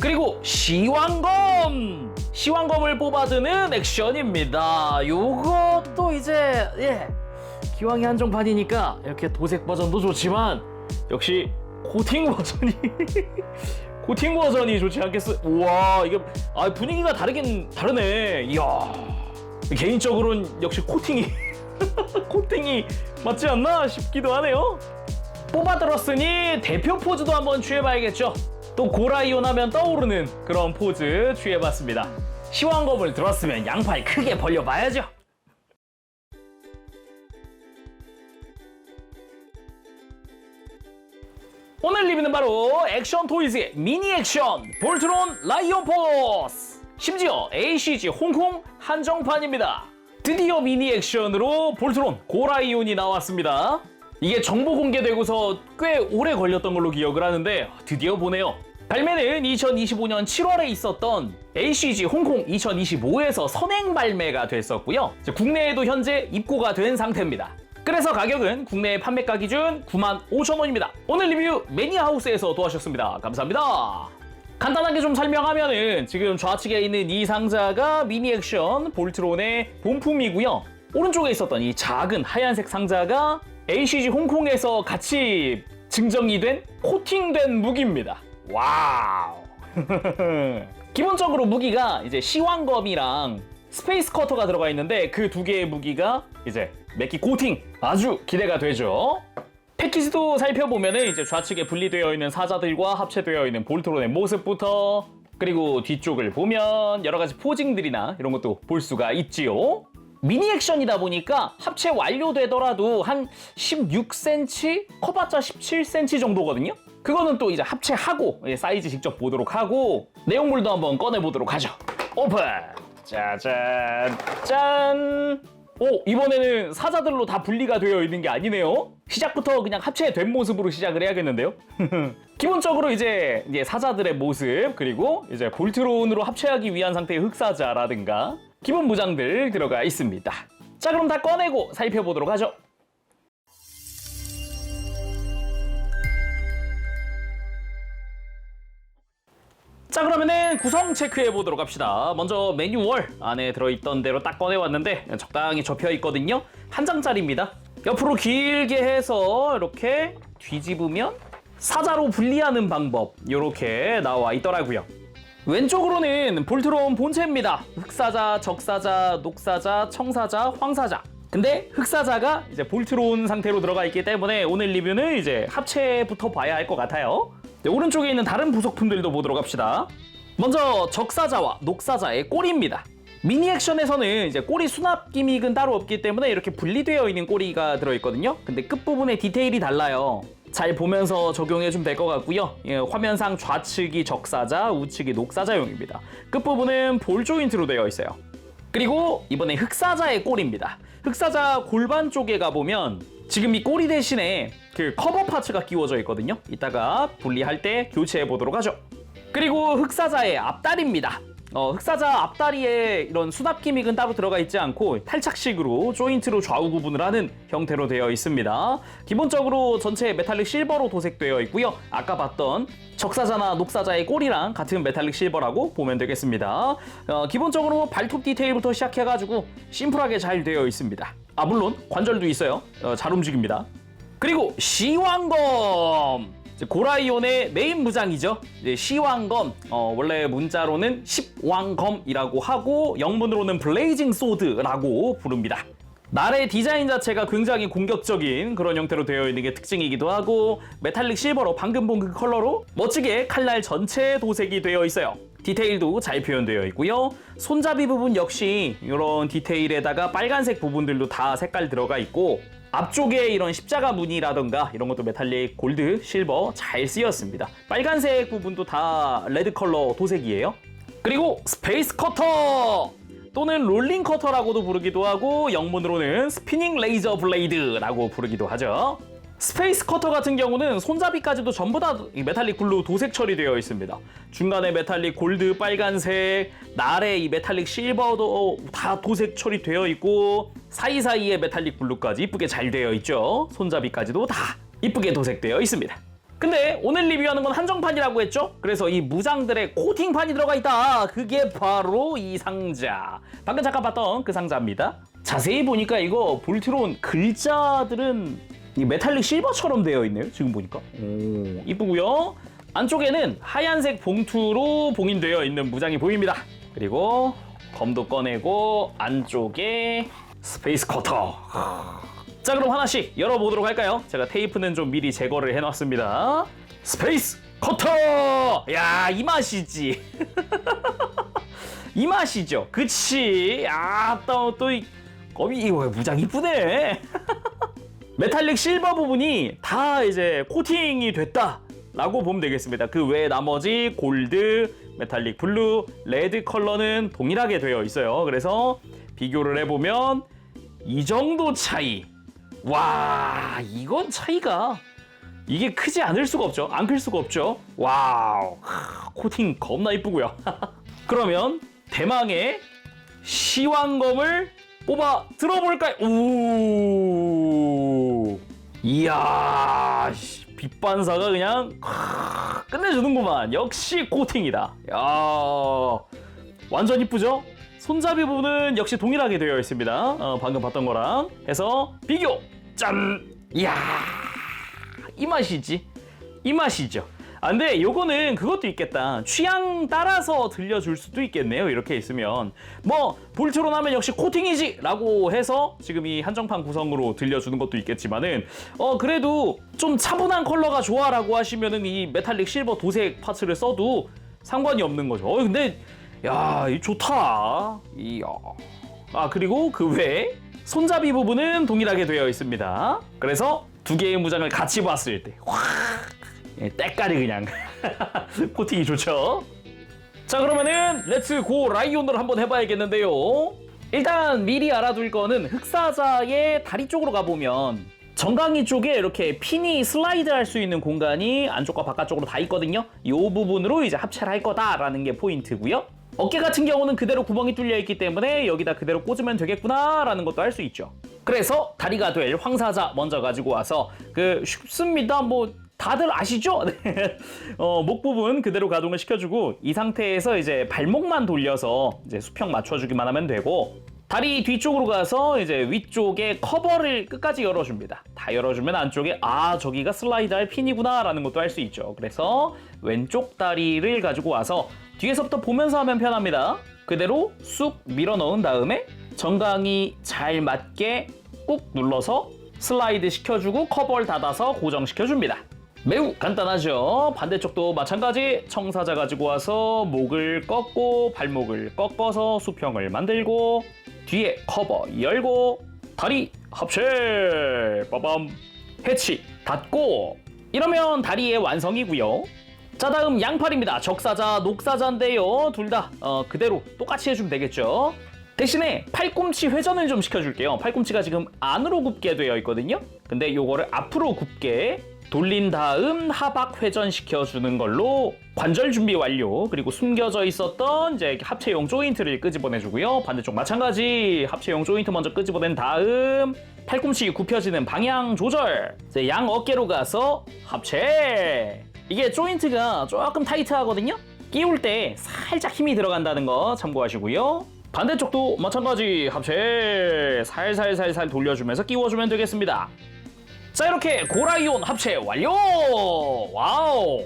그리고 시황검! 시황검을 뽑아주는 액션입니다. 요것도 이제 기왕이 한정판이니까 이렇게 도색 버전도 좋지만 역시 코팅 버전이 코팅 버전이 좋지 않겠어? 우와, 이게 분위기가 다르네. 이야, 개인적으로는 역시 코팅이 코팅이 맞지 않나 싶기도 하네요. 뽑아들었으니 대표 포즈도 한번 취해봐야겠죠. 또 고라이온 하면 떠오르는 그런 포즈 취해봤습니다. 시황검을 들었으면 양팔 크게 벌려봐야죠. 오늘 리뷰는 바로 액션 토이즈의 미니 액션 볼트론 라이온 포스! 심지어 ACG 홍콩 한정판입니다. 드디어 미니 액션으로 볼트론 고라이온이 나왔습니다. 이게 정보 공개되고서 꽤 오래 걸렸던 걸로 기억을 하는데 드디어 보네요. 발매는 2025년 7월에 있었던 ACG 홍콩 2025에서 선행 발매가 됐었고요. 국내에도 현재 입고가 된 상태입니다. 그래서 가격은 국내 판매가 기준 95,000원입니다. 오늘 리뷰 매니아하우스에서 도와주셨습니다. 감사합니다. 간단하게 좀 설명하면은 지금 좌측에 있는 이 상자가 미니 액션 볼트론의 본품이고요. 오른쪽에 있었던 이 작은 하얀색 상자가 ACG 홍콩에서 같이 증정이 된 코팅된 무기입니다. 와우. 기본적으로 무기가 이제 시황검이랑 스페이스 커터가 들어가 있는데 그 두 개의 무기가 이제 메키 코팅, 아주 기대가 되죠. 패키지도 살펴보면은 이제 좌측에 분리되어 있는 사자들과 합체되어 있는 볼트론의 모습부터, 그리고 뒤쪽을 보면 여러 가지 포징들이나 이런 것도 볼 수가 있지요. 미니 액션이다 보니까 합체 완료되더라도 한 16cm, 커봤자 17cm 정도거든요. 그거는 또 이제 합체하고 사이즈 직접 보도록 하고 내용물도 한번 꺼내보도록 하죠. 오픈! 짜잔! 짠! 오, 이번에는 사자들로 다 분리가 되어 있는 게 아니네요. 시작부터 그냥 합체된 모습으로 시작을 해야겠는데요. 기본적으로 이제 사자들의 모습, 그리고 이제 볼트론으로 합체하기 위한 상태의 흑사자라든가 기본 무장들 들어가 있습니다. 자, 그럼 다 꺼내고 살펴보도록 하죠. 자, 그러면은 구성 체크해 보도록 합시다. 먼저 매뉴얼 안에 들어있던 대로 딱 꺼내왔는데 적당히 접혀 있거든요. 한 장짜리입니다. 옆으로 길게 해서 이렇게 뒤집으면 사자로 분리하는 방법 이렇게 나와 있더라고요. 왼쪽으로는 볼트론 본체입니다. 흑사자, 적사자, 녹사자, 청사자, 황사자. 근데 흑사자가 이제 볼트론 상태로 들어가 있기 때문에 오늘 리뷰는 이제 합체부터 봐야 할 것 같아요. 네, 오른쪽에 있는 다른 부속품들도 보도록 합시다. 먼저 적사자와 녹사자의 꼬리입니다. 미니 액션에서는 이제 꼬리 수납 기믹은 따로 없기 때문에 이렇게 분리되어 있는 꼬리가 들어있거든요. 근데 끝부분의 디테일이 달라요. 잘 보면서 적용해주면 될 것 같고요. 화면상 좌측이 적사자, 우측이 녹사자용입니다. 끝부분은 볼 조인트로 되어 있어요. 그리고 이번에 흑사자의 꼬리입니다. 흑사자 골반 쪽에 가보면 지금 이 꼬리 대신에 그 커버 파츠가 끼워져 있거든요. 이따가 분리할 때 교체해 보도록 하죠. 그리고 흑사자의 앞다리입니다. 흑사자 앞다리에 이런 수납 기믹은 따로 들어가 있지 않고 탈착식으로 조인트로 좌우 구분을 하는 형태로 되어 있습니다. 기본적으로 전체 메탈릭 실버로 도색되어 있고요. 아까 봤던 적사자나 녹사자의 꼬리랑 같은 메탈릭 실버라고 보면 되겠습니다. 기본적으로 발톱 디테일부터 시작해가지고 심플하게 잘 되어 있습니다. 물론 관절도 있어요. 잘 움직입니다. 그리고 시황검! 고라이온의 메인 무장이죠. 시황검, 원래 문자로는 십왕검이라고 하고 영문으로는 블레이징 소드라고 부릅니다. 날의 디자인 자체가 굉장히 공격적인 그런 형태로 되어 있는 게 특징이기도 하고 메탈릭 실버로 방금 본 그 컬러로 멋지게 칼날 전체에 도색이 되어 있어요. 디테일도 잘 표현되어 있고요. 손잡이 부분 역시 이런 디테일에다가 빨간색 부분들도 다 색깔 들어가 있고 앞쪽에 이런 십자가 무늬라던가 이런 것도 메탈릭 골드, 실버 잘 쓰였습니다. 빨간색 부분도 다 레드 컬러 도색이에요. 그리고 스페이스 커터 또는 롤링 커터라고도 부르기도 하고 영문으로는 스피닝 레이저 블레이드라고 부르기도 하죠. 스페이스 커터 같은 경우는 손잡이까지도 전부 다 메탈릭 블루 도색 처리되어 있습니다. 중간에 메탈릭 골드, 빨간색, 날에 이 메탈릭 실버도 다 도색 처리되어 있고 사이사이에 메탈릭 블루까지 이쁘게 잘 되어 있죠. 손잡이까지도 다 이쁘게 도색되어 있습니다. 근데 오늘 리뷰하는 건 한정판이라고 했죠? 그래서 이 무장들의 코팅판이 들어가 있다. 그게 바로 이 상자. 방금 잠깐 봤던 그 상자입니다. 자세히 보니까 이거 볼트론 글자들은 이 메탈릭 실버처럼 되어 있네요. 지금 보니까. 오, 이쁘고요. 안쪽에는 하얀색 봉투로 봉인되어 있는 무장이 보입니다. 그리고 검도 꺼내고 안쪽에 스페이스 커터. 자, 그럼 하나씩 열어보도록 할까요? 제가 테이프는 좀 미리 제거를 해놨습니다. 스페이스 커터! 야, 이 맛이지. 이 맛이죠. 그치? 아, 또 이거 무장 이쁘네. 메탈릭 실버 부분이 다 이제 코팅이 됐다라고 보면 되겠습니다. 그 외에 나머지 골드, 메탈릭 블루, 레드 컬러는 동일하게 되어 있어요. 그래서 비교를 해보면 이 정도 차이. 와, 이건 차이가 이게 크지 않을 수가 없죠. 안 클 수가 없죠. 와우, 코팅 겁나 이쁘고요. 그러면 대망의 시황검을 뽑아 들어볼까요? 오, 이야, 빛 반사가 그냥 끝내주는구만. 역시 코팅이다. 야, 완전 이쁘죠? 손잡이 부분은 역시 동일하게 되어 있습니다. 방금 봤던 거랑 해서 비교! 짠! 이야, 이 맛이지. 이 맛이죠. 아, 근데 요거는 그것도 있겠다. 취향 따라서 들려줄 수도 있겠네요. 이렇게 있으면. 뭐 볼트론 하면 역시 코팅이지! 라고 해서 지금 이 한정판 구성으로 들려주는 것도 있겠지만은 그래도 좀 차분한 컬러가 좋아 라고 하시면은 이 메탈릭 실버 도색 파츠를 써도 상관이 없는 거죠. 근데 야, 이 좋다. 이야. 아, 그리고 그 외에 손잡이 부분은 동일하게 되어 있습니다. 그래서 두 개의 무장을 같이 봤을 때 확 때깔이 그냥 코팅이 좋죠. 자, 그러면은 렛츠 고 라이온으로 한번 해봐야겠는데요. 일단 미리 알아둘 거는 흑사자의 다리 쪽으로 가보면 정강이 쪽에 이렇게 핀이 슬라이드 할 수 있는 공간이 안쪽과 바깥쪽으로 다 있거든요. 이 부분으로 이제 합체를 할 거다라는 게 포인트고요. 어깨 같은 경우는 그대로 구멍이 뚫려 있기 때문에 여기다 그대로 꽂으면 되겠구나 라는 것도 알 수 있죠. 그래서 다리가 될 황사자 먼저 가지고 와서 쉽습니다. 뭐 다들 아시죠? 목 부분 그대로 가동을 시켜주고 이 상태에서 이제 발목만 돌려서 이제 수평 맞춰주기만 하면 되고, 다리 뒤쪽으로 가서 이제 위쪽에 커버를 끝까지 열어줍니다. 다 열어주면 안쪽에 저기가 슬라이드할 핀이구나 라는 것도 알 수 있죠. 그래서 왼쪽 다리를 가지고 와서 뒤에서부터 보면서 하면 편합니다. 그대로 쑥 밀어 넣은 다음에 정강이 잘 맞게 꾹 눌러서 슬라이드 시켜주고 커버를 닫아서 고정시켜줍니다. 매우 간단하죠. 반대쪽도 마찬가지. 청사자 가지고 와서 목을 꺾고 발목을 꺾어서 수평을 만들고 뒤에 커버 열고 다리 합체 빠밤 해치 닫고 이러면 다리의 완성이고요. 자, 다음 양팔입니다. 적사자, 녹사자인데요. 둘 다 그대로 똑같이 해주면 되겠죠. 대신에 팔꿈치 회전을 좀 시켜줄게요. 팔꿈치가 지금 안으로 굽게 되어 있거든요. 근데 요거를 앞으로 굽게 돌린 다음 하박 회전시켜주는 걸로 관절 준비 완료. 그리고 숨겨져 있었던 이제 합체용 조인트를 끄집어내주고요. 반대쪽 마찬가지 합체용 조인트 먼저 끄집어낸 다음 팔꿈치 굽혀지는 방향 조절. 이제 양 어깨로 가서 합체. 이게 조인트가 조금 타이트하거든요. 끼울 때 살짝 힘이 들어간다는 거 참고하시고요. 반대쪽도 마찬가지 합체 살살살살 돌려주면서 끼워주면 되겠습니다. 자, 이렇게 고라이온 합체 완료! 와우!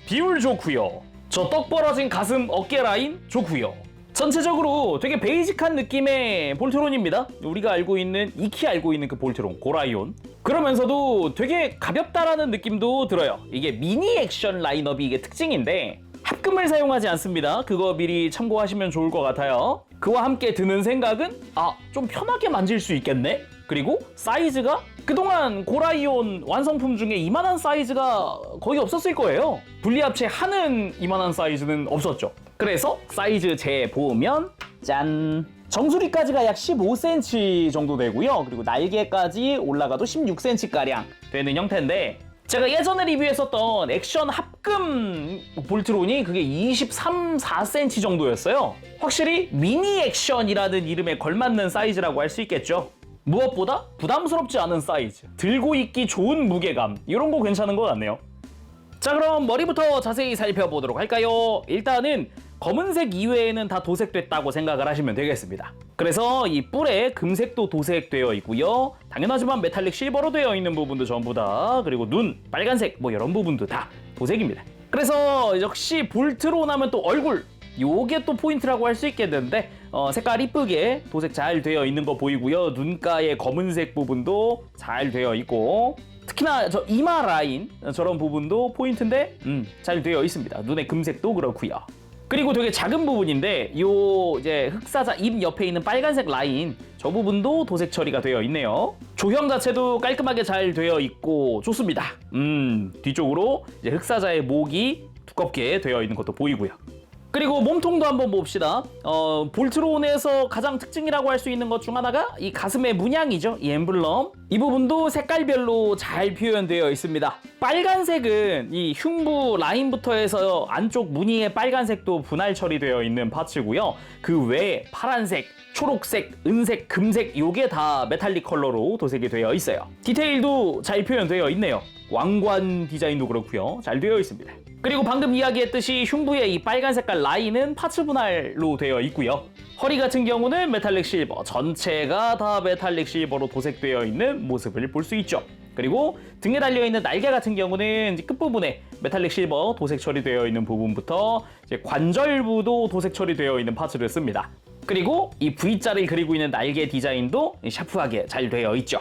비율 좋고요. 저 떡 벌어진 가슴 어깨 라인 좋고요. 전체적으로 되게 베이직한 느낌의 볼트론입니다. 우리가 알고 있는, 익히 알고 있는 그 볼트론, 고라이온. 그러면서도 되게 가볍다라는 느낌도 들어요. 이게 미니 액션 라인업이 이게 특징인데 합금을 사용하지 않습니다. 그거 미리 참고하시면 좋을 것 같아요. 그와 함께 드는 생각은 좀 편하게 만질 수 있겠네? 그리고 사이즈가 그동안 고라이온 완성품 중에 이만한 사이즈가 거의 없었을 거예요. 분리합체하는 이만한 사이즈는 없었죠. 그래서 사이즈 재보면 짠! 정수리까지가 약 15cm 정도 되고요. 그리고 날개까지 올라가도 16cm가량 되는 형태인데, 제가 예전에 리뷰했었던 액션 합금 볼트론이 그게 23, 4cm 정도였어요. 확실히 미니 액션이라는 이름에 걸맞는 사이즈라고 할 수 있겠죠. 무엇보다 부담스럽지 않은 사이즈, 들고 있기 좋은 무게감, 이런 거 괜찮은 것 같네요. 자, 그럼 머리부터 자세히 살펴보도록 할까요? 일단은 검은색 이외에는 다 도색됐다고 생각을 하시면 되겠습니다. 그래서 이 뿔에 금색도 도색되어 있고요. 당연하지만 메탈릭 실버로 되어 있는 부분도 전부 다, 그리고 눈, 빨간색 뭐 이런 부분도 다 도색입니다. 그래서 역시 볼트론 하면 또 얼굴, 요게 또 포인트라고 할 수 있겠는데 색깔 이쁘게 도색 잘 되어 있는 거 보이고요. 눈가의 검은색 부분도 잘 되어 있고, 특히나 저 이마 라인 저런 부분도 포인트인데 잘 되어 있습니다. 눈의 금색도 그렇고요. 그리고 되게 작은 부분인데 요 이제 흑사자 입 옆에 있는 빨간색 라인 저 부분도 도색 처리가 되어 있네요. 조형 자체도 깔끔하게 잘 되어 있고 좋습니다. 뒤쪽으로 이제 흑사자의 목이 두껍게 되어 있는 것도 보이고요. 그리고 몸통도 한번 봅시다. 볼트론에서 가장 특징이라고 할 수 있는 것 중 하나가 이 가슴의 문양이죠. 이 엠블럼. 이 부분도 색깔별로 잘 표현되어 있습니다. 빨간색은 이 흉부 라인부터 해서 안쪽 무늬의 빨간색도 분할 처리되어 있는 파츠고요. 그 외에 파란색, 초록색, 은색, 금색 요게 다 메탈릭 컬러로 도색이 되어 있어요. 디테일도 잘 표현되어 있네요. 왕관 디자인도 그렇고요. 잘 되어 있습니다. 그리고 방금 이야기했듯이 흉부의 이 빨간 색깔 라인은 파츠 분할로 되어 있고요. 허리 같은 경우는 메탈릭 실버, 전체가 다 메탈릭 실버로 도색되어 있는 모습을 볼 수 있죠. 그리고 등에 달려있는 날개 같은 경우는 이제 끝부분에 메탈릭 실버 도색 처리되어 있는 부분부터 이제 관절부도 도색 처리되어 있는 파츠를 씁니다. 그리고 이 V자를 그리고 있는 날개 디자인도 샤프하게 잘 되어 있죠.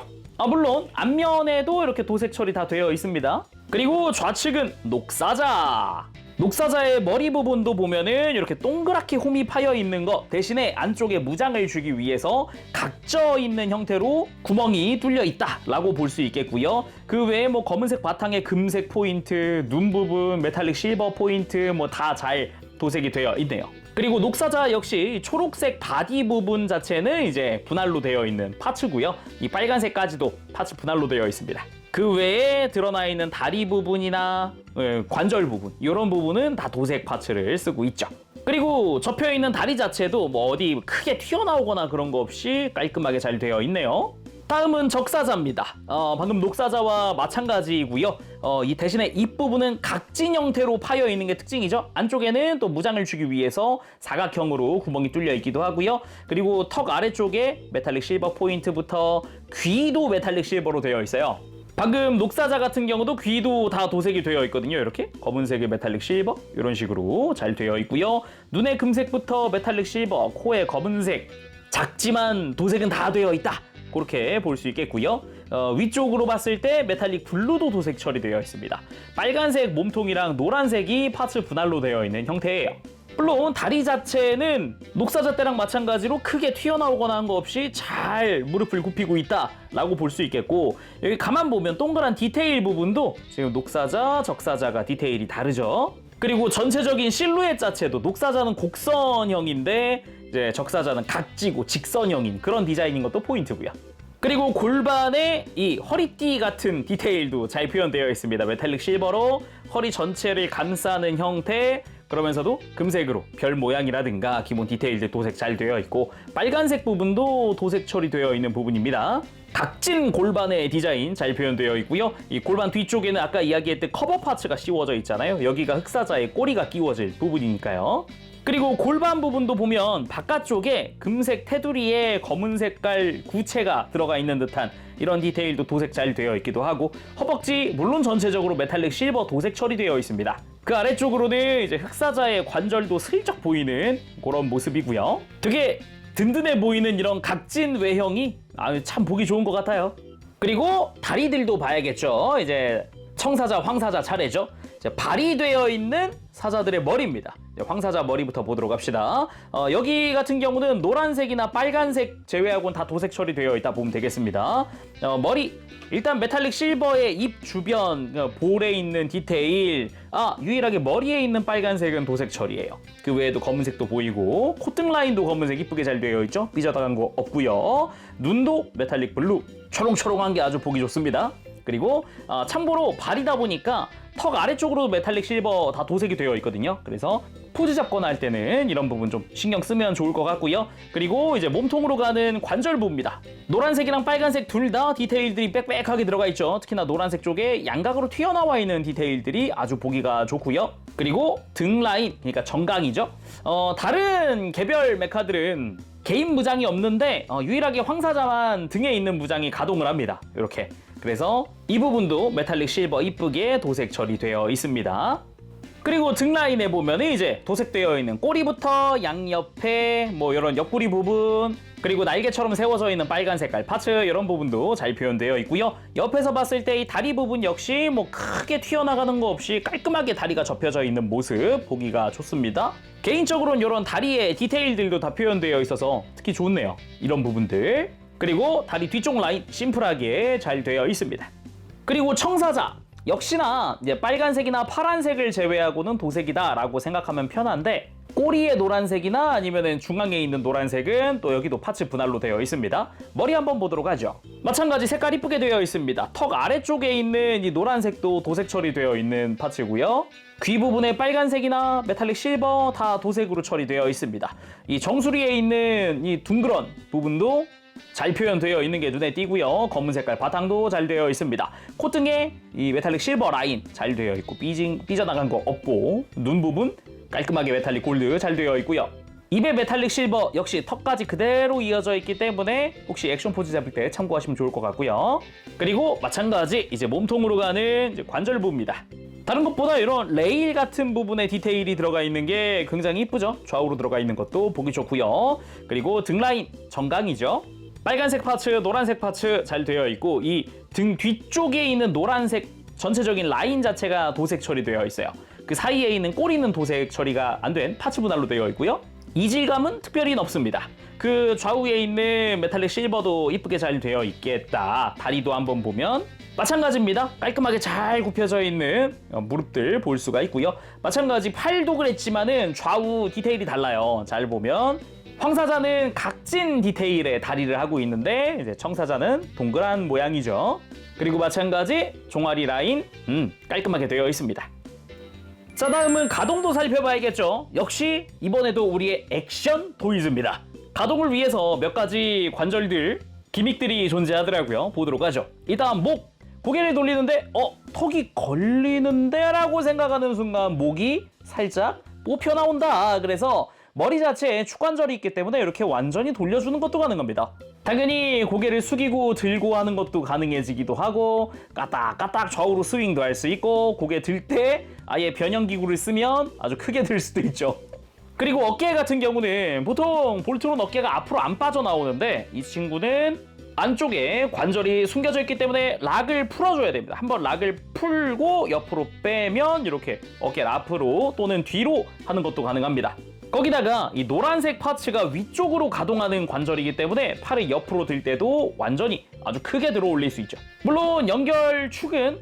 물론 앞면에도 이렇게 도색 처리 다 되어 있습니다. 그리고 좌측은 녹사자. 녹사자의 머리 부분도 보면은 이렇게 동그랗게 홈이 파여 있는 것 대신에 안쪽에 무장을 주기 위해서 각져 있는 형태로 구멍이 뚫려 있다라고 볼 수 있겠고요. 그 외에 뭐 검은색 바탕에 금색 포인트, 눈 부분, 메탈릭 실버 포인트 뭐 다 잘 도색이 되어 있네요. 그리고 녹사자 역시 초록색 바디 부분 자체는 이제 분할로 되어 있는 파츠고요. 이 빨간색까지도 파츠 분할로 되어 있습니다. 그 외에 드러나 있는 다리 부분이나 관절 부분 이런 부분은 다 도색 파츠를 쓰고 있죠. 그리고 접혀 있는 다리 자체도 뭐 어디 크게 튀어나오거나 그런 거 없이 깔끔하게 잘 되어 있네요. 다음은 적사자입니다. 방금 녹사자와 마찬가지고요. 이 대신에 입부분은 각진 형태로 파여 있는 게 특징이죠. 안쪽에는 또 무장을 주기 위해서 사각형으로 구멍이 뚫려 있기도 하고요. 그리고 턱 아래쪽에 메탈릭 실버 포인트부터 귀도 메탈릭 실버로 되어 있어요. 방금 녹사자 같은 경우도 귀도 다 도색이 되어 있거든요. 이렇게 검은색의 메탈릭 실버 이런 식으로 잘 되어 있고요. 눈의 금색부터 메탈릭 실버, 코의 검은색, 작지만 도색은 다 되어 있다. 그렇게 볼 수 있겠고요. 위쪽으로 봤을 때 메탈릭 블루도 도색 처리되어 있습니다. 빨간색 몸통이랑 노란색이 파츠 분할로 되어 있는 형태예요. 물론 다리 자체는 녹사자 때랑 마찬가지로 크게 튀어나오거나 한 거 없이 잘 무릎을 굽히고 있다라고 볼 수 있겠고, 여기 가만 보면 동그란 디테일 부분도 지금 녹사자, 적사자가 디테일이 다르죠. 그리고 전체적인 실루엣 자체도 녹사자는 곡선형인데 이제 적사자는 각지고 직선형인 그런 디자인인 것도 포인트고요. 그리고 골반에 이 허리띠 같은 디테일도 잘 표현되어 있습니다. 메탈릭 실버로 허리 전체를 감싸는 형태, 그러면서도 금색으로 별 모양이라든가 기본 디테일들 도색 잘 되어 있고, 빨간색 부분도 도색 처리되어 있는 부분입니다. 각진 골반의 디자인 잘 표현되어 있고요. 이 골반 뒤쪽에는 아까 이야기했던 커버 파츠가 씌워져 있잖아요. 여기가 흑사자의 꼬리가 끼워질 부분이니까요. 그리고 골반 부분도 보면 바깥쪽에 금색 테두리에 검은 색깔 구체가 들어가 있는 듯한 이런 디테일도 도색 잘 되어 있기도 하고, 허벅지 물론 전체적으로 메탈릭 실버 도색 처리되어 있습니다. 그 아래쪽으로는 이제 흑사자의 관절도 슬쩍 보이는 그런 모습이고요. 되게 든든해 보이는 이런 각진 외형이 참 보기 좋은 것 같아요. 그리고 다리들도 봐야겠죠. 이제 청사자, 황사자 차례죠. 이제 발이 있는 사자들의 머리입니다. 황사자 머리부터 보도록 합시다. 여기 같은 경우는 노란색이나 빨간색 제외하고는 다 도색 처리되어 있다 보면 되겠습니다. 머리 일단 메탈릭 실버의 입 주변 볼에 있는 디테일, 유일하게 머리에 있는 빨간색은 도색 처리예요. 그 외에도 검은색도 보이고 콧등 라인도 검은색 이쁘게 잘 되어 있죠. 삐져나간 거 없고요. 눈도 메탈릭 블루, 초롱초롱한 게 아주 보기 좋습니다. 그리고 참고로 발이다 보니까 턱 아래쪽으로도 메탈릭 실버 다 도색이 되어 있거든요. 그래서 포즈 잡거나 할 때는 이런 부분 좀 신경 쓰면 좋을 것 같고요. 그리고 이제 몸통으로 가는 관절부입니다. 노란색이랑 빨간색 둘 다 디테일들이 빽빽하게 들어가 있죠. 특히나 노란색 쪽에 양각으로 튀어나와 있는 디테일들이 아주 보기가 좋고요. 그리고 등 라인, 그러니까 정강이죠. 다른 개별 메카들은 개인 무장이 없는데 유일하게 황사자만 등에 있는 무장이 가동을 합니다. 이렇게. 그래서 이 부분도 메탈릭 실버 이쁘게 도색 처리되어 있습니다. 그리고 등 라인에 보면은 이제 도색되어 있는 꼬리부터 양옆에 뭐 이런 옆구리 부분, 그리고 날개처럼 세워져 있는 빨간 색깔 파츠, 이런 부분도 잘 표현되어 있고요. 옆에서 봤을 때 이 다리 부분 역시 뭐 크게 튀어나가는 거 없이 깔끔하게 다리가 접혀져 있는 모습 보기가 좋습니다. 개인적으로는 이런 다리의 디테일들도 다 표현되어 있어서 특히 좋네요. 이런 부분들. 그리고 다리 뒤쪽 라인 심플하게 잘 되어 있습니다. 그리고 청사자. 역시나 이제 빨간색이나 파란색을 제외하고는 도색이다라고 생각하면 편한데, 꼬리의 노란색이나 아니면은 중앙에 있는 노란색은 또 여기도 파츠 분할로 되어 있습니다. 머리 한번 보도록 하죠. 마찬가지 색깔 이쁘게 되어 있습니다. 턱 아래쪽에 있는 이 노란색도 도색 처리되어 있는 파츠고요. 귀 부분에 빨간색이나 메탈릭 실버 다 도색으로 처리되어 있습니다. 이 정수리에 있는 이 둥그런 부분도 잘 표현되어 있는 게 눈에 띄고요. 검은 색깔 바탕도 잘 되어 있습니다. 콧등에 이 메탈릭 실버 라인 잘 되어 있고 삐져나간 거 없고, 눈 부분 깔끔하게 메탈릭 골드 잘 되어 있고요. 입에 메탈릭 실버 역시 턱까지 그대로 이어져 있기 때문에 혹시 액션 포즈 잡을 때 참고하시면 좋을 것 같고요. 그리고 마찬가지 이제 몸통으로 가는 이제 관절부입니다. 다른 것보다 이런 레일 같은 부분에 디테일이 들어가 있는 게 굉장히 이쁘죠. 좌우로 들어가 있는 것도 보기 좋고요. 그리고 등 라인 정강이죠. 빨간색 파츠, 노란색 파츠 잘 되어 있고, 이 등 뒤쪽에 있는 노란색 전체적인 라인 자체가 도색 처리되어 있어요. 그 사이에 있는 꼬리는 도색 처리가 안 된 파츠 분할로 되어 있고요. 이질감은 특별히 없습니다. 그 좌우에 있는 메탈릭 실버도 이쁘게 잘 되어 있겠다. 다리도 한번 보면 마찬가지입니다. 깔끔하게 잘 굽혀져 있는 무릎들 볼 수가 있고요. 마찬가지 팔도 그랬지만은 좌우 디테일이 달라요. 잘 보면 황사자는 각진 디테일의 다리를 하고 있는데, 이제 청사자는 동그란 모양이죠. 그리고 마찬가지 종아리 라인 깔끔하게 되어 있습니다. 자, 다음은 가동도 살펴봐야겠죠. 역시 이번에도 우리의 액션 토이즈입니다. 가동을 위해서 몇 가지 관절들, 기믹들이 존재하더라고요. 보도록 하죠. 일단 목, 고개를 돌리는데 턱이 걸리는데? 라고 생각하는 순간 목이 살짝 뽑혀 나온다. 그래서 머리 자체에 축관절이 있기 때문에 이렇게 완전히 돌려주는 것도 가능합니다. 당연히 고개를 숙이고 들고 하는 것도 가능해지기도 하고, 까딱까딱 좌우로 스윙도 할 수 있고, 고개 들 때 아예 변형기구를 쓰면 아주 크게 들 수도 있죠. 그리고 어깨 같은 경우는 보통 볼트론 어깨가 앞으로 안 빠져나오는데, 이 친구는 안쪽에 관절이 숨겨져 있기 때문에 락을 풀어줘야 됩니다. 한번 락을 풀고 옆으로 빼면 이렇게 어깨를 앞으로 또는 뒤로 하는 것도 가능합니다. 거기다가 이 노란색 파츠가 위쪽으로 가동하는 관절이기 때문에 팔을 옆으로 들 때도 완전히 아주 크게 들어 올릴 수 있죠. 물론 연결 축은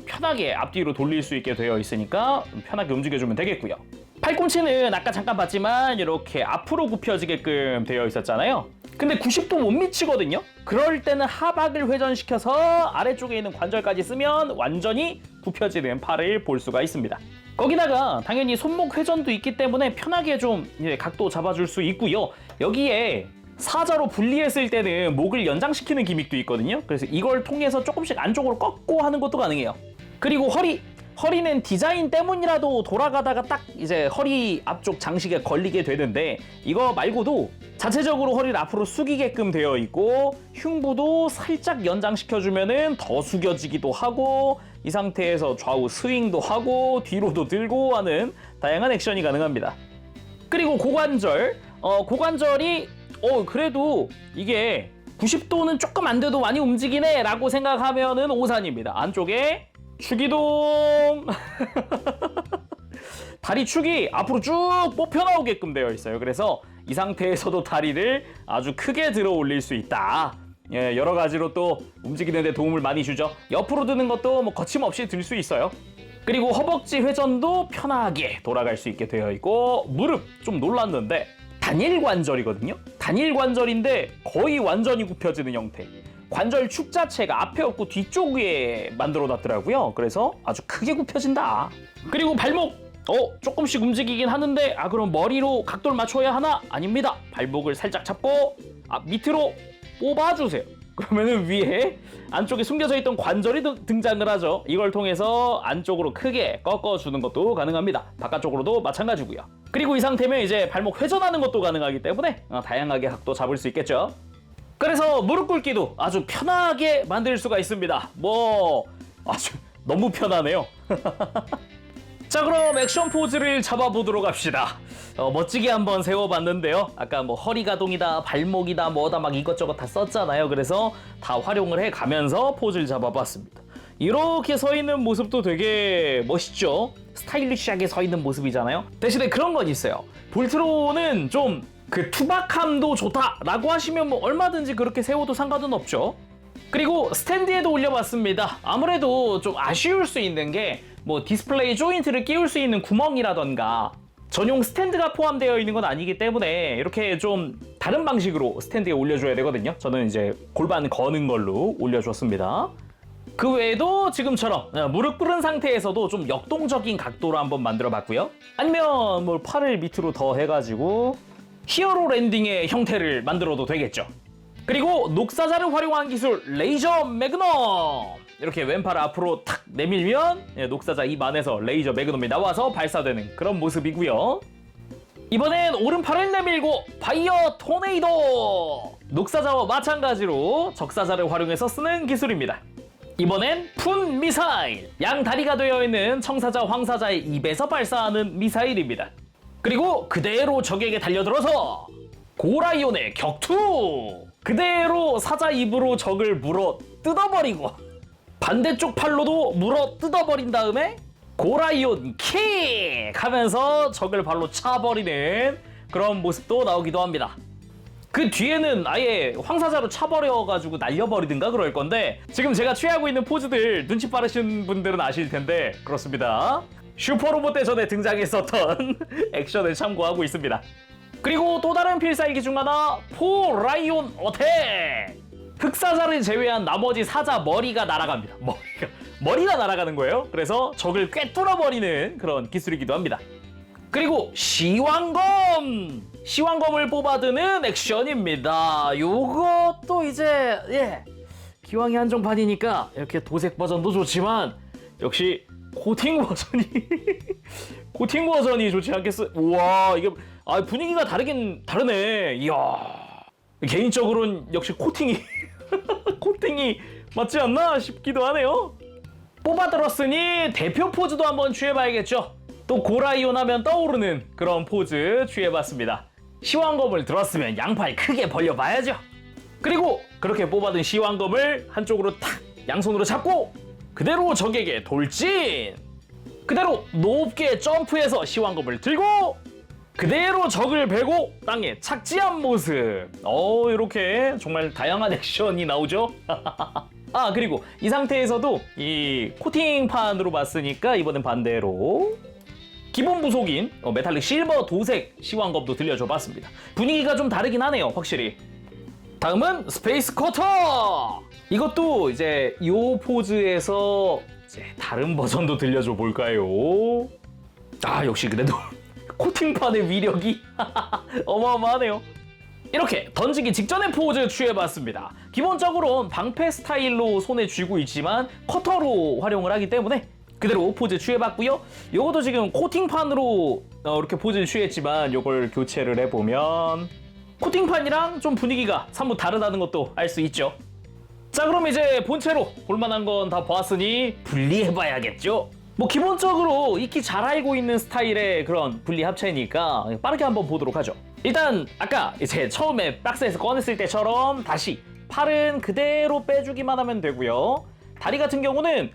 편하게 앞뒤로 돌릴 수 있게 되어 있으니까 편하게 움직여주면 되겠고요. 팔꿈치는 아까 잠깐 봤지만 이렇게 앞으로 굽혀지게끔 되어 있었잖아요. 근데 90도 못 미치거든요. 그럴 때는 하박을 회전시켜서 아래쪽에 있는 관절까지 쓰면 완전히 굽혀지는 팔을 볼 수가 있습니다. 거기다가 당연히 손목 회전도 있기 때문에 편하게 좀 각도 잡아줄 수 있고요. 여기에 사자로 분리했을 때는 목을 연장시키는 기믹도 있거든요. 그래서 이걸 통해서 조금씩 안쪽으로 꺾고 하는 것도 가능해요. 그리고 허리는 디자인 때문이라도 돌아가다가 딱 이제 허리 앞쪽 장식에 걸리게 되는데, 이거 말고도 자체적으로 허리를 앞으로 숙이게끔 되어 있고, 흉부도 살짝 연장시켜주면은 더 숙여지기도 하고, 이 상태에서 좌우 스윙도 하고 뒤로도 들고 하는 다양한 액션이 가능합니다. 그리고 고관절, 고관절이 그래도 이게 90도는 조금 안 돼도 많이 움직이네 라고 생각하면은 오산입니다. 안쪽에 축이동 다리 축이 앞으로 쭉 뽑혀 나오게끔 되어 있어요. 그래서 이 상태에서도 다리를 아주 크게 들어 올릴 수 있다. 여러 가지로 또 움직이는 데 도움을 많이 주죠. 옆으로 드는 것도 뭐 거침없이 들 수 있어요. 그리고 허벅지 회전도 편하게 돌아갈 수 있게 되어 있고, 무릎 좀 놀랐는데 단일 관절이거든요. 단일 관절인데 거의 완전히 굽혀지는 형태. 관절 축 자체가 앞에 없고 뒤쪽에 만들어 놨더라고요. 그래서 아주 크게 굽혀진다. 그리고 발목 조금씩 움직이긴 하는데 그럼 머리로 각도를 맞춰야 하나? 아닙니다. 발목을 살짝 잡고 밑으로 뽑아주세요. 그러면은 위에 안쪽에 숨겨져 있던 관절이 등장을 하죠. 이걸 통해서 안쪽으로 크게 꺾어주는 것도 가능합니다. 바깥쪽으로도 마찬가지고요. 그리고 이 상태면 이제 발목 회전하는 것도 가능하기 때문에 다양하게 각도 잡을 수 있겠죠. 그래서 무릎 꿇기도 아주 편하게 만들 수가 있습니다. 아주 너무 편하네요. 자, 그럼 액션 포즈를 잡아보도록 합시다. 멋지게 한번 세워봤는데요. 아까 허리 가동이다, 발목이다, 뭐다 막 이것저것 다 썼잖아요. 그래서 다 활용을 해가면서 포즈를 잡아봤습니다. 이렇게 서 있는 모습도 되게 멋있죠? 스타일리시하게 서 있는 모습이잖아요. 대신에 그런 건 있어요. 볼트론은 좀 그 투박함도 좋다라고 하시면 얼마든지 그렇게 세워도 상관은 없죠. 그리고 스탠드에도 올려봤습니다. 아무래도 좀 아쉬울 수 있는 게 디스플레이 조인트를 끼울 수 있는 구멍이라던가 전용 스탠드가 포함되어 있는 건 아니기 때문에 이렇게 좀 다른 방식으로 스탠드에 올려줘야 되거든요. 저는 이제 골반 거는 걸로 올려줬습니다. 그 외에도 지금처럼 무릎 꿇은 상태에서도 좀 역동적인 각도로 한번 만들어 봤고요. 아니면 팔을 밑으로 더 해가지고 히어로 랜딩의 형태를 만들어도 되겠죠. 그리고 녹사자를 활용한 기술 레이저 매그넘, 이렇게 왼팔을 앞으로 탁 내밀면 녹사자 입 안에서 레이저 매그넘이 나와서 발사되는 그런 모습이고요. 이번엔 오른팔을 내밀고 파이어 토네이도, 녹사자와 마찬가지로 적사자를 활용해서 쓰는 기술입니다. 이번엔 푼 미사일, 양 다리가 되어 있는 청사자 황사자의 입에서 발사하는 미사일입니다. 그리고 그대로 적에게 달려들어서 고라이온의 격투, 그대로 사자 입으로 적을 물어 뜯어버리고 반대쪽 팔로도 물어 뜯어버린 다음에 고라이온 킥 하면서 적을 발로 차버리는 그런 모습도 나오기도 합니다. 그 뒤에는 아예 황사자로 차버려가지고 날려버리든가 그럴 건데, 지금 제가 취하고 있는 포즈들 눈치 빠르신 분들은 아실 텐데 그렇습니다. 슈퍼로봇 대전에 등장했었던 액션을 참고하고 있습니다. 그리고 또 다른 필살기 중 하나, 포라이온 어택! 흑사자를 제외한 나머지 사자 머리가 날아갑니다. 머리가 날아가는 거예요. 그래서 적을 꿰뚫어버리는 그런 기술이기도 합니다. 그리고 시황검을 뽑아드는 액션입니다. 요것도 이제 기왕이 한정판이니까 이렇게 도색 버전도 좋지만 역시 코팅 버전이 좋지 않겠어요? 우와, 이게 분위기가 다르네. 이야, 개인적으로는 역시 코팅이 맞지 않나 싶기도 하네요. 뽑아들었으니 대표 포즈도 한번 취해봐야겠죠. 또 고라이온 하면 떠오르는 그런 포즈 취해봤습니다. 시황검을 들었으면 양팔 크게 벌려봐야죠. 그리고 그렇게 뽑아둔 시황검을 한쪽으로 탁 양손으로 잡고 그대로 적에게 돌진! 그대로 높게 점프해서 시황검을 들고 그대로 적을 베고 땅에 착지한 모습. 이렇게 정말 다양한 액션이 나오죠. 그리고 이 상태에서도 이 코팅판으로 봤으니까 이번엔 반대로 기본 부속인 메탈릭 실버 도색 시황검도 들려줘 봤습니다. 분위기가 좀 다르긴 하네요, 확실히. 다음은 스페이스 커터! 이것도 이제 이 포즈에서 이제 다른 버전도 들려줘 볼까요? 역시 그래도 코팅판의 위력이 어마어마하네요. 이렇게 던지기 직전의 포즈 취해봤습니다. 기본적으로는 방패 스타일로 손에 쥐고 있지만 커터로 활용을 하기 때문에 그대로 포즈 취해봤고요. 요것도 지금 코팅판으로 이렇게 포즈를 취했지만 요걸 교체를 해보면 코팅판이랑 좀 분위기가 사뭇 다르다는 것도 알 수 있죠. 자, 그럼 이제 본체로 볼만한 건 다 보았으니 분리해봐야겠죠. 기본적으로 익히 잘 알고 있는 스타일의 그런 분리 합체니까 빠르게 한번 보도록 하죠. 일단 아까 이제 처음에 박스에서 꺼냈을 때처럼 다시 팔은 그대로 빼주기만 하면 되고요. 다리 같은 경우는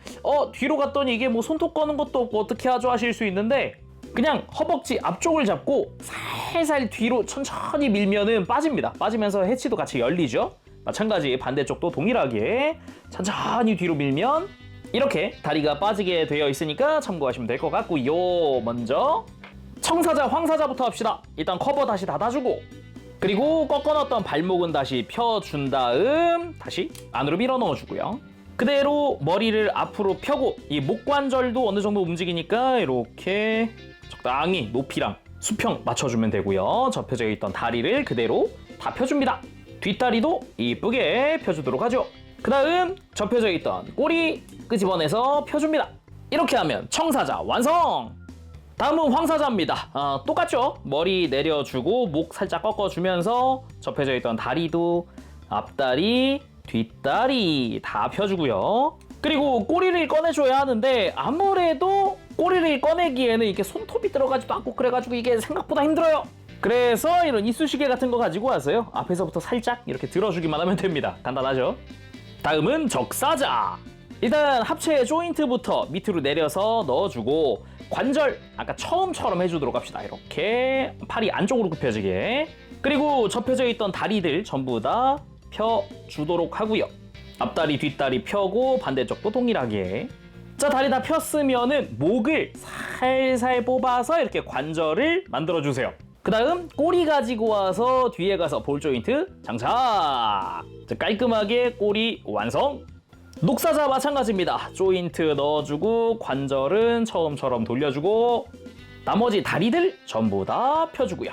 뒤로 갔더니 이게 손톱 꺼는 것도 없고 어떻게 하죠 하실 수 있는데, 그냥 허벅지 앞쪽을 잡고 살살 뒤로 천천히 밀면은 빠집니다. 빠지면서 해치도 같이 열리죠. 마찬가지 반대쪽도 동일하게 천천히 뒤로 밀면 이렇게 다리가 빠지게 되어 있으니까 참고하시면 될 것 같고요. 먼저 청사자, 황사자부터 합시다. 일단 커버 다시 닫아주고, 그리고 꺾어놨던 발목은 다시 펴준 다음 다시 안으로 밀어 넣어주고요. 그대로 머리를 앞으로 펴고 이 목관절도 어느 정도 움직이니까 이렇게 적당히 높이랑 수평 맞춰주면 되고요. 접혀져 있던 다리를 그대로 다 펴줍니다. 뒷다리도 이쁘게 펴주도록 하죠. 그 다음 접혀져 있던 꼬리 끄집어내서 펴줍니다. 이렇게 하면 청사자 완성! 다음은 황사자입니다. 똑같죠? 머리 내려주고 목 살짝 꺾어주면서 접혀져 있던 다리도 앞다리, 뒷다리 다 펴주고요. 그리고 꼬리를 꺼내줘야 하는데 아무래도 꼬리를 꺼내기에는 이렇게 손톱이 들어가지도 않고 그래가지고 이게 생각보다 힘들어요. 그래서 이런 이쑤시개 같은 거 가지고 와서요. 앞에서부터 살짝 이렇게 들어주기만 하면 됩니다. 간단하죠? 다음은 적사자. 일단 하체 조인트부터 밑으로 내려서 넣어주고 관절 아까 처음처럼 해주도록 합시다. 이렇게 팔이 안쪽으로 굽혀지게. 그리고 접혀져 있던 다리들 전부 다 펴주도록 하고요. 앞다리 뒷다리 펴고 반대쪽도 동일하게. 자, 다리 다 폈으면은 목을 살살 뽑아서 이렇게 관절을 만들어주세요. 그 다음 꼬리 가지고 와서 뒤에 가서 볼 조인트 장착. 자, 깔끔하게 꼬리 완성. 녹사자 마찬가지입니다. 조인트 넣어주고 관절은 처음처럼 돌려주고 나머지 다리들 전부 다 펴주고요.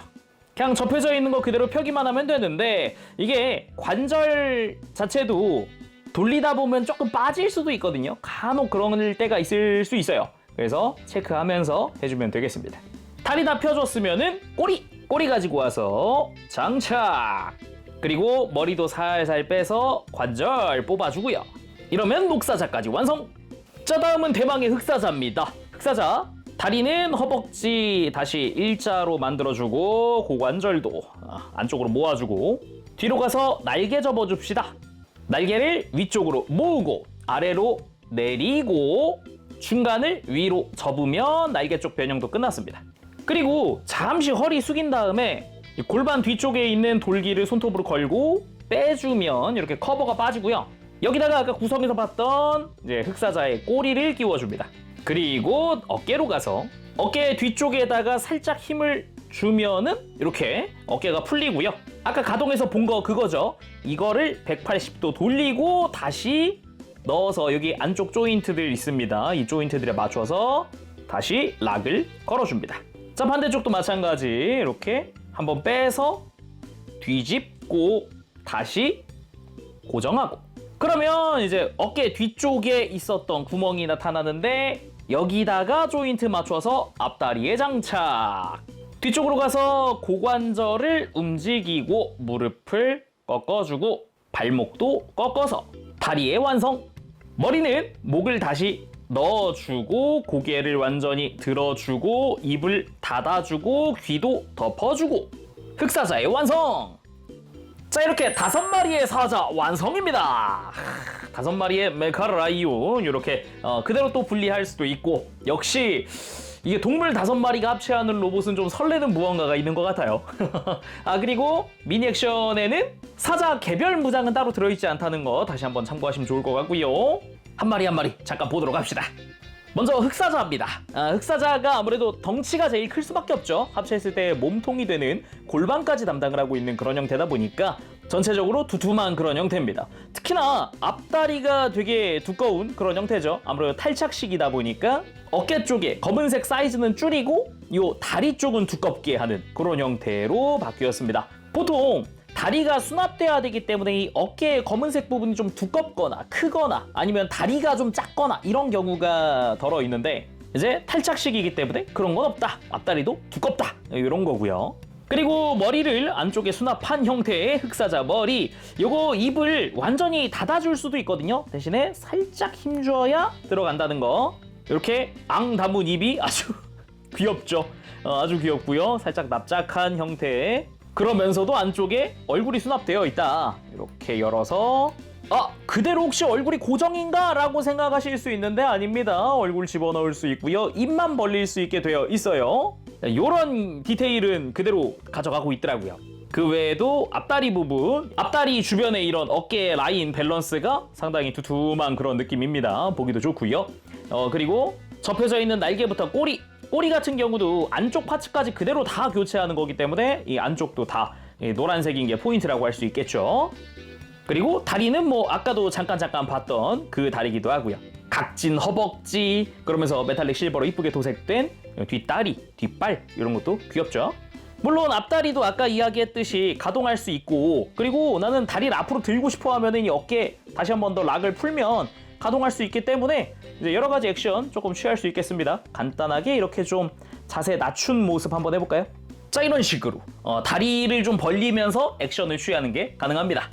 그냥 접혀져 있는 거 그대로 펴기만 하면 되는데 이게 관절 자체도 돌리다 보면 조금 빠질 수도 있거든요. 간혹 그런 때가 있을 수 있어요. 그래서 체크하면서 해주면 되겠습니다. 다리 다 펴줬으면은 꼬리 가지고 와서 장착. 그리고 머리도 살살 빼서 관절 뽑아주고요. 이러면 녹사자까지 완성. 자, 다음은 대망의 흑사자입니다. 흑사자 다리는 허벅지 다시 일자로 만들어주고 고관절도 안쪽으로 모아주고 뒤로 가서 날개 접어줍시다. 날개를 위쪽으로 모으고 아래로 내리고 중간을 위로 접으면 날개 쪽 변형도 끝났습니다. 그리고 잠시 허리 숙인 다음에 골반 뒤쪽에 있는 돌기를 손톱으로 걸고 빼주면 이렇게 커버가 빠지고요. 여기다가 아까 구성에서 봤던 이제 흑사자의 꼬리를 끼워줍니다. 그리고 어깨로 가서 어깨 뒤쪽에다가 살짝 힘을 주면은 이렇게 어깨가 풀리고요. 아까 가동해서 본 거 그거죠. 이거를 180도 돌리고 다시 넣어서 여기 안쪽 조인트들 있습니다. 이 조인트들에 맞춰서 다시 락을 걸어줍니다. 자, 반대쪽도 마찬가지 이렇게 한번 빼서 뒤집고 다시 고정하고 그러면 이제 어깨 뒤쪽에 있었던 구멍이 나타나는데 여기다가 조인트 맞춰서 앞다리에 장착. 뒤쪽으로 가서 고관절을 움직이고 무릎을 꺾어주고 발목도 꺾어서 다리에 완성. 머리는 목을 다시 넣어주고 고개를 완전히 들어주고 입을 닫아주고 귀도 덮어주고 흑사자의 완성. 자, 이렇게 5마리의 사자 완성입니다. 5마리의 메카라이온 이렇게 그대로 또 분리할 수도 있고 역시 이게 동물 5마리가 합체하는 로봇은 좀 설레는 무언가가 있는 것 같아요. 그리고 미니 액션에는 사자 개별 무장은 따로 들어있지 않다는 거 다시 한번 참고하시면 좋을 것 같고요. 한 마리 한 마리 잠깐 보도록 합시다. 먼저 흑사자입니다. 흑사자가 아무래도 덩치가 제일 클 수밖에 없죠. 합체했을 때 몸통이 되는 골반까지 담당을 하고 있는 그런 형태다 보니까 전체적으로 두툼한 그런 형태입니다. 특히나 앞다리가 되게 두꺼운 그런 형태죠. 아무래도 탈착식이다 보니까 어깨 쪽에 검은색 사이즈는 줄이고 이 다리 쪽은 두껍게 하는 그런 형태로 바뀌었습니다. 보통 다리가 수납돼야 되기 때문에 이 어깨의 검은색 부분이 좀 두껍거나 크거나 아니면 다리가 좀 작거나 이런 경우가 덜어 있는데 이제 탈착식이기 때문에 그런 건 없다. 앞다리도 두껍다. 이런 거고요. 그리고 머리를 안쪽에 수납한 형태의 흑사자 머리. 요거 입을 완전히 닫아줄 수도 있거든요. 대신에 살짝 힘줘야 들어간다는 거. 이렇게 앙 담은 입이 아주 귀엽죠. 아주 귀엽고요. 살짝 납작한 형태의 그러면서도 안쪽에 얼굴이 수납되어 있다. 이렇게 열어서 그대로 혹시 얼굴이 고정인가? 라고 생각하실 수 있는데 아닙니다. 얼굴 집어넣을 수 있고요. 입만 벌릴 수 있게 되어 있어요. 이런 디테일은 그대로 가져가고 있더라고요. 그 외에도 앞다리 부분, 앞다리 주변에 이런 어깨 라인 밸런스가 상당히 두툼한 그런 느낌입니다. 보기도 좋고요. 그리고 접혀져 있는 날개부터 꼬리 같은 경우도 안쪽 파츠까지 그대로 다 교체하는 거기 때문에 이 안쪽도 다 노란색인 게 포인트라고 할 수 있겠죠. 그리고 다리는 뭐 아까도 잠깐 봤던 그 다리기도 하고요. 각진 허벅지, 그러면서 메탈릭 실버로 이쁘게 도색된 뒷다리, 뒷발 이런 것도 귀엽죠. 물론 앞다리도 아까 이야기했듯이 가동할 수 있고, 그리고 나는 다리를 앞으로 들고 싶어 하면은 이 어깨 다시 한 번 더 락을 풀면 가동할 수 있기 때문에 이제 여러 가지 액션 조금 취할 수 있겠습니다. 간단하게 이렇게 좀 자세 낮춘 모습 한번 해볼까요? 자, 이런 식으로 다리를 좀 벌리면서 액션을 취하는 게 가능합니다.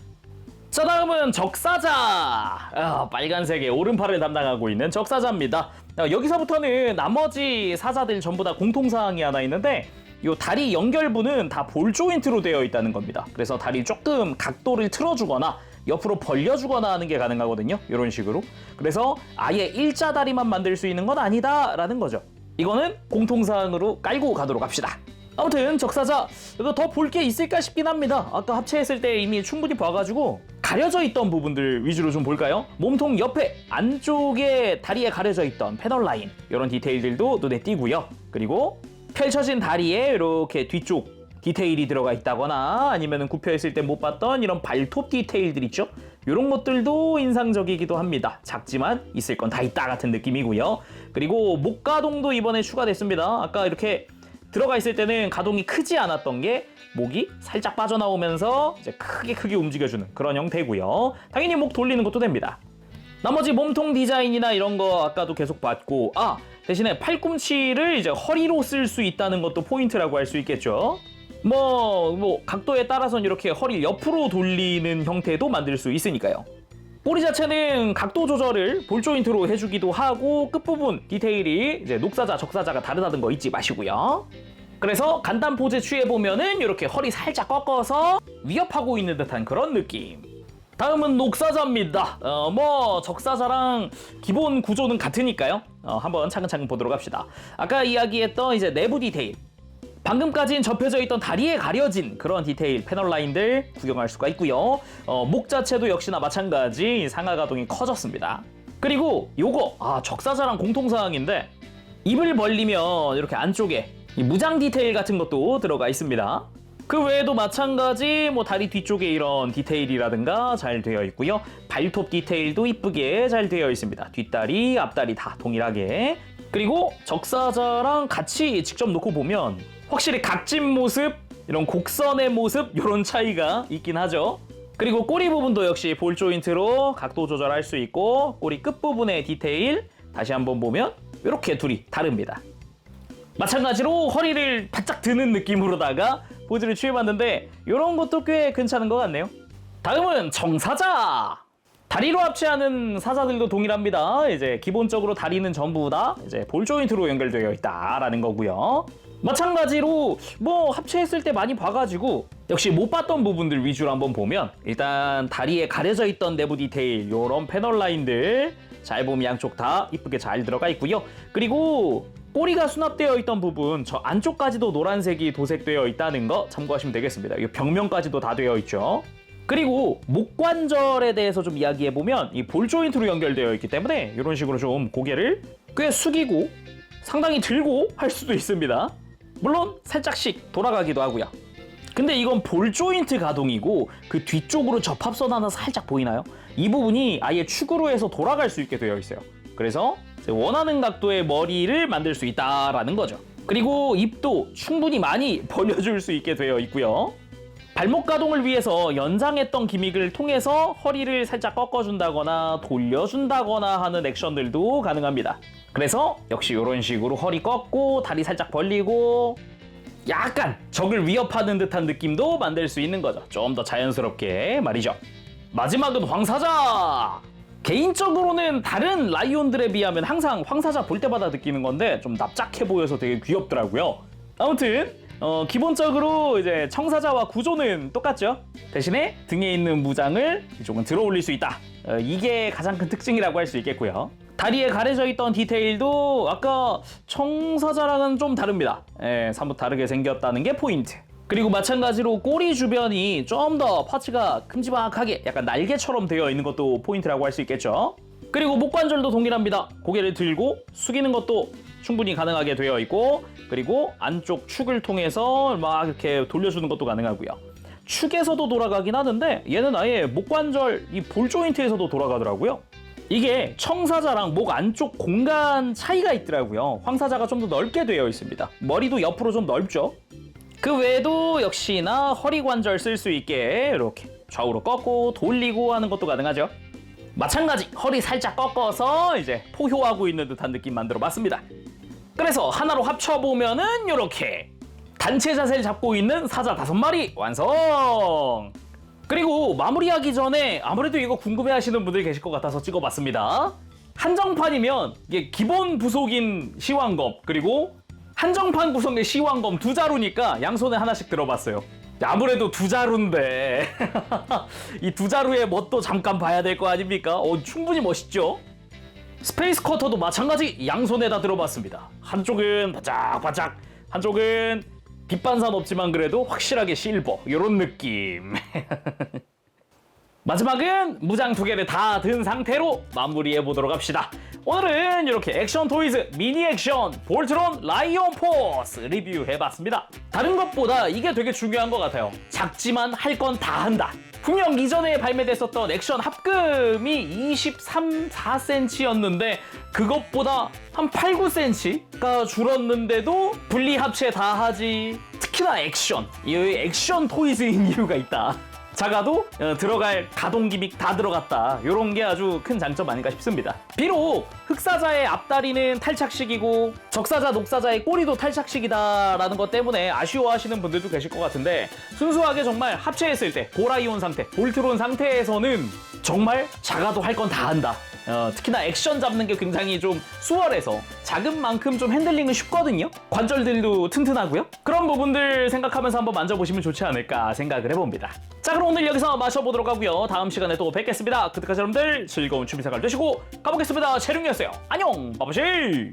자, 다음은 적사자. 빨간색의 오른팔을 담당하고 있는 적사자입니다. 여기서부터는 나머지 사자들 전부 다 공통사항이 하나 있는데, 이 다리 연결부는 다 볼 조인트로 되어 있다는 겁니다. 그래서 다리 조금 각도를 틀어주거나 옆으로 벌려주거나 하는 게 가능하거든요. 이런 식으로. 그래서 아예 일자 다리만 만들 수 있는 건 아니다라는 거죠. 이거는 공통사항으로 깔고 가도록 합시다. 아무튼 적사자 이거 더 볼 게 있을까 싶긴 합니다. 아까 합체했을 때 이미 충분히 봐가지고 가려져 있던 부분들 위주로 좀 볼까요? 몸통 옆에 안쪽에 다리에 가려져 있던 패널 라인 이런 디테일들도 눈에 띄고요. 그리고 펼쳐진 다리에 이렇게 뒤쪽 디테일이 들어가 있다거나 아니면 굽혀있을 때 못 봤던 이런 발톱 디테일들 있죠? 이런 것들도 인상적이기도 합니다. 작지만 있을 건 다 있다 같은 느낌이고요. 그리고 목 가동도 이번에 추가됐습니다. 아까 이렇게 들어가 있을 때는 가동이 크지 않았던 게 목이 살짝 빠져나오면서 이제 크게 움직여주는 그런 형태고요. 당연히 목 돌리는 것도 됩니다. 나머지 몸통 디자인이나 이런 거 아까도 계속 봤고, 대신에 팔꿈치를 이제 허리로 쓸 수 있다는 것도 포인트라고 할 수 있겠죠. 뭐 각도에 따라서는 이렇게 허리를 옆으로 돌리는 형태도 만들 수 있으니까요. 꼬리 자체는 각도 조절을 볼 조인트로 해주기도 하고, 끝부분 디테일이 이제 녹사자, 적사자가 다르다는 거 잊지 마시고요. 그래서 간단 포즈 취해보면은 이렇게 허리 살짝 꺾어서 위협하고 있는 듯한 그런 느낌. 다음은 녹사자입니다. 적사자랑 기본 구조는 같으니까요. 한번 차근차근 보도록 합시다. 아까 이야기했던 이제 내부 디테일. 방금까지는 접혀져 있던 다리에 가려진 그런 디테일, 패널 라인들 구경할 수가 있고요. 목 자체도 역시나 마찬가지 상하 가동이 커졌습니다. 그리고 요거 적사자랑 공통사항인데, 입을 벌리면 이렇게 안쪽에 이 무장 디테일 같은 것도 들어가 있습니다. 그 외에도 마찬가지 다리 뒤쪽에 이런 디테일이라든가 잘 되어 있고요. 발톱 디테일도 이쁘게 잘 되어 있습니다. 뒷다리, 앞다리 다 동일하게. 그리고 적사자랑 같이 직접 놓고 보면 확실히 각진 모습, 이런 곡선의 모습 이런 차이가 있긴 하죠. 그리고 꼬리 부분도 역시 볼 조인트로 각도 조절할 수 있고, 꼬리 끝부분의 디테일 다시 한번 보면 이렇게 둘이 다릅니다. 마찬가지로 허리를 바짝 드는 느낌으로다가 포즈를 취해봤는데 이런 것도 꽤 괜찮은 것 같네요. 다음은 청사자. 다리로 합체하는 사자들도 동일합니다. 이제 기본적으로 다리는 전부 다 이제 볼 조인트로 연결되어 있다라는 거고요. 마찬가지로 합체했을 때 많이 봐가지고 역시 못 봤던 부분들 위주로 한번 보면, 일단 다리에 가려져 있던 내부 디테일 이런 패널 라인들 잘 보면 양쪽 다 이쁘게 잘 들어가 있고요. 그리고 꼬리가 수납되어 있던 부분 저 안쪽까지도 노란색이 도색되어 있다는 거 참고하시면 되겠습니다. 이 벽면까지도 다 되어 있죠. 그리고 목 관절에 대해서 좀 이야기해보면 이 볼 조인트로 연결되어 있기 때문에 이런 식으로 좀 고개를 꽤 숙이고 상당히 들고 할 수도 있습니다. 물론 살짝씩 돌아가기도 하고요. 근데 이건 볼 조인트 가동이고 그 뒤쪽으로 접합선 하나 살짝 보이나요? 이 부분이 아예 축으로 해서 돌아갈 수 있게 되어 있어요. 그래서 원하는 각도의 머리를 만들 수 있다라는 거죠. 그리고 입도 충분히 많이 벌려줄 수 있게 되어 있고요. 발목 가동을 위해서 연장했던 기믹을 통해서 허리를 살짝 꺾어준다거나 돌려준다거나 하는 액션들도 가능합니다. 그래서 역시 이런 식으로 허리 꺾고 다리 살짝 벌리고 약간 적을 위협하는 듯한 느낌도 만들 수 있는 거죠. 좀 더 자연스럽게 말이죠. 마지막은 황사자! 개인적으로는 다른 라이온들에 비하면 항상 황사자 볼 때마다 느끼는 건데 좀 납작해 보여서 되게 귀엽더라고요. 아무튼 기본적으로 이제 청사자와 구조는 똑같죠. 대신에 등에 있는 무장을 이쪽은 들어 올릴 수 있다. 이게 가장 큰 특징이라고 할 수 있겠고요. 다리에 가려져 있던 디테일도 아까 청사자랑은 좀 다릅니다. 사뭇 다르게 생겼다는 게 포인트. 그리고 마찬가지로 꼬리 주변이 좀 더 파츠가 큼지막하게 약간 날개처럼 되어 있는 것도 포인트라고 할 수 있겠죠. 그리고 목 관절도 동일합니다. 고개를 들고 숙이는 것도 충분히 가능하게 되어 있고, 그리고 안쪽 축을 통해서 막 이렇게 돌려주는 것도 가능하고요. 축에서도 돌아가긴 하는데 얘는 아예 목 관절 이 볼 조인트에서도 돌아가더라고요. 이게 청사자랑 목 안쪽 공간 차이가 있더라고요. 황사자가 좀 더 넓게 되어 있습니다. 머리도 옆으로 좀 넓죠. 그 외에도 역시나 허리 관절 쓸 수 있게 이렇게 좌우로 꺾고 돌리고 하는 것도 가능하죠. 마찬가지 허리 살짝 꺾어서 이제 포효하고 있는 듯한 느낌 만들어 봤습니다. 그래서 하나로 합쳐보면은 이렇게 단체 자세를 잡고 있는 사자 5마리 완성! 그리고 마무리하기 전에 아무래도 이거 궁금해하시는 분들 계실 것 같아서 찍어봤습니다. 한정판이면 이게 기본 부속인 시황검 그리고 한정판 구성의 시황검 2자루니까 양손에 하나씩 들어봤어요. 아무래도 2자루인데 이 2자루의 멋도 잠깐 봐야 될 거 아닙니까? 충분히 멋있죠? 스페이스 커터도 마찬가지 양손에다 들어봤습니다. 한쪽은 바짝바짝, 한쪽은 빛반사 없지만 그래도 확실하게 실버 이런 느낌. 마지막은 무장 2개를 다 든 상태로 마무리해 보도록 합시다. 오늘은 이렇게 액션 토이즈 미니 액션 볼트론 라이온 포스 리뷰해봤습니다. 다른 것보다 이게 되게 중요한 것 같아요. 작지만 할 건 다 한다. 분명 이전에 발매됐었던 액션 합금이 23, 4cm였는데 그것보다 한 8, 9cm가 줄었는데도 분리 합체 다 하지. 특히나 액션, 이 액션 토이즈인 이유가 있다. 작아도 들어갈 가동 기믹 다 들어갔다. 이런 게 아주 큰 장점 아닌가 싶습니다. 비록 흑사자의 앞다리는 탈착식이고 적사자, 녹사자의 꼬리도 탈착식이다라는 것 때문에 아쉬워하시는 분들도 계실 것 같은데 순수하게 정말 합체했을 때 보라이온 상태, 볼트론 상태에서는 정말 작아도 할 건 다 한다. 특히나 액션 잡는 게 굉장히 좀 수월해서 작은 만큼 좀 핸들링은 쉽거든요. 관절들도 튼튼하고요. 그런 부분들 생각하면서 한번 만져보시면 좋지 않을까 생각을 해봅니다. 자, 그럼 오늘 여기서 마셔보도록 하고요. 다음 시간에 또 뵙겠습니다. 그때까지 여러분들 즐거운 취미생활 되시고 가보겠습니다. 채룡이었어요. 안녕, 바보실.